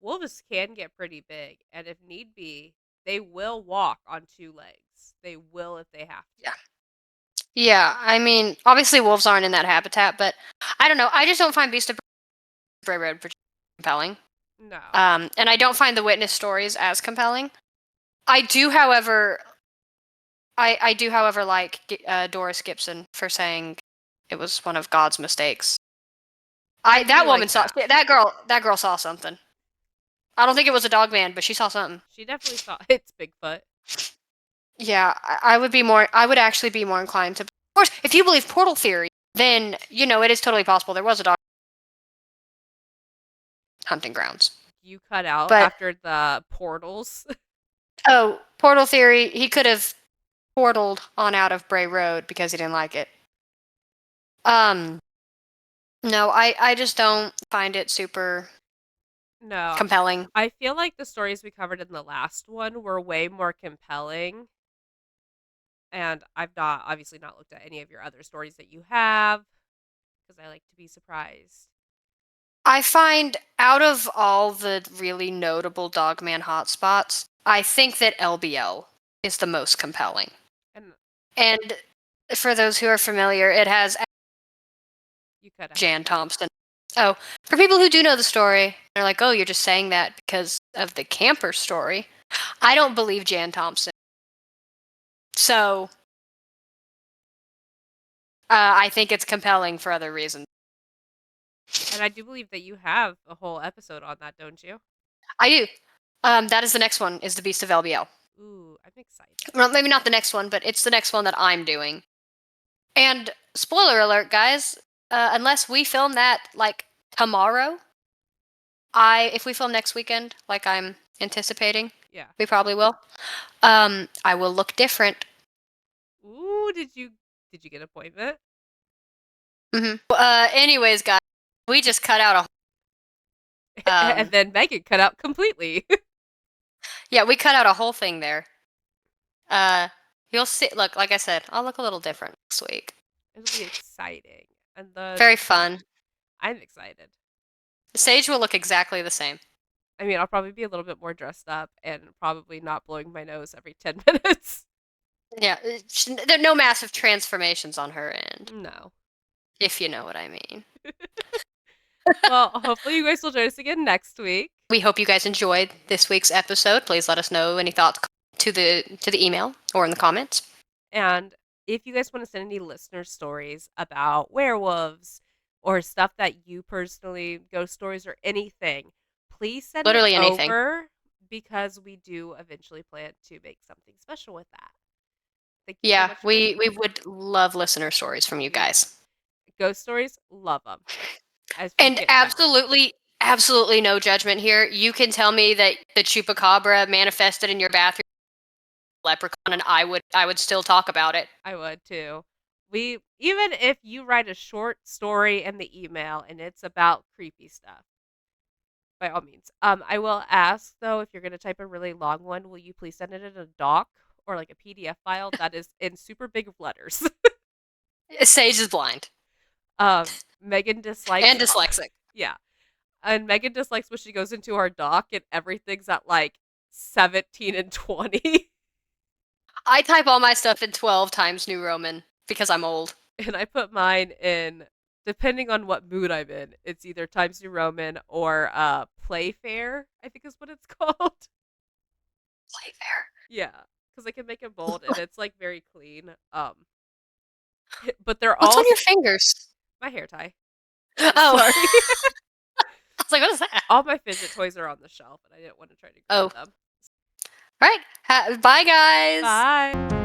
wolves can get pretty big, and if need be, they will walk on two legs. They will if they have to. yeah. Yeah, I mean, obviously wolves aren't in that habitat, but I don't know. I just don't find Beast of Bray Road compelling. No. And I don't find the witness stories as compelling. I do, however, like Doris Gibson for saying it was one of God's mistakes. I That do woman like saw that. that girl saw something. I don't think it was a dog man, but she saw something. She definitely saw it's Bigfoot. Yeah, I would actually be more inclined to. Of course, if you believe portal theory, then it is totally possible there was a dog hunting grounds. You cut out But after the portals. oh, portal theory, he could have portaled on out of Bray Road because he didn't like it. No, I just don't find it super No. compelling. I feel like the stories we covered in the last one were way more compelling. And I've obviously not looked at any of your other stories that you have because I like to be surprised. I find out of all the really notable Dogman hotspots, I think that LBL is the most compelling. And for those who are familiar, it has You cut out. Jan Thompson. Oh, for people who do know the story, they're like, oh, you're just saying that because of the camper story. I don't believe Jan Thompson. So, I think it's compelling for other reasons. And I do believe that you have a whole episode on that, don't you? I do. That is the next one, is the Beast of LBL. Ooh, I'm excited. Well, maybe not the next one, but it's the next one that I'm doing. And spoiler alert, guys, unless we film that like tomorrow, if we film next weekend, like I'm anticipating, Yeah, we probably will. I will look different. Ooh, did you get an appointment? Mm-hmm. Anyways, guys, we just cut out And then Megan cut out completely. yeah, we cut out a whole thing there. You'll see. Look, like I said, I'll look a little different next week. It'll be exciting. And then Very fun. I'm excited. Sage will look exactly the same. I mean, I'll probably be a little bit more dressed up and probably not blowing my nose every 10 minutes. Yeah, there are no massive transformations on her end. No. If you know what I mean. Well, hopefully you guys will join us again next week. We hope you guys enjoyed this week's episode. Please let us know any thoughts to the email or in the comments. And if you guys want to send any listener stories about werewolves or stuff that you personally, ghost stories or anything, please send Literally it anything. over because we do eventually plan to make something special with that. Thank you Yeah, so much. we would love listener stories from you guys. Ghost stories, love them. And absolutely no judgment here. You can tell me that the chupacabra manifested in your bathroom leprechaun and I would still talk about it. I would too. Even if you write a short story in the email and it's about creepy stuff, by all means. I will ask though, if you're gonna type a really long one, will you please send it in a doc or like a PDF file that is in super big letters? Sage is blind. Megan dislikes And dyslexic. Yeah. And Megan dislikes when she goes into our doc and everything's at like 17 and 20. I type all my stuff in 12 times New Roman because I'm old. And I put mine in, depending on what mood I'm in, it's either Times New Roman or Playfair, I think is what it's called. Playfair. Yeah, because I can make it bold and it's like very clean. But they're What's all on your fingers? my hair tie. Oh, Sorry. I was like, what is that? All my fidget toys are on the shelf, and I didn't want to try to grab them. All right. Bye, guys. Bye.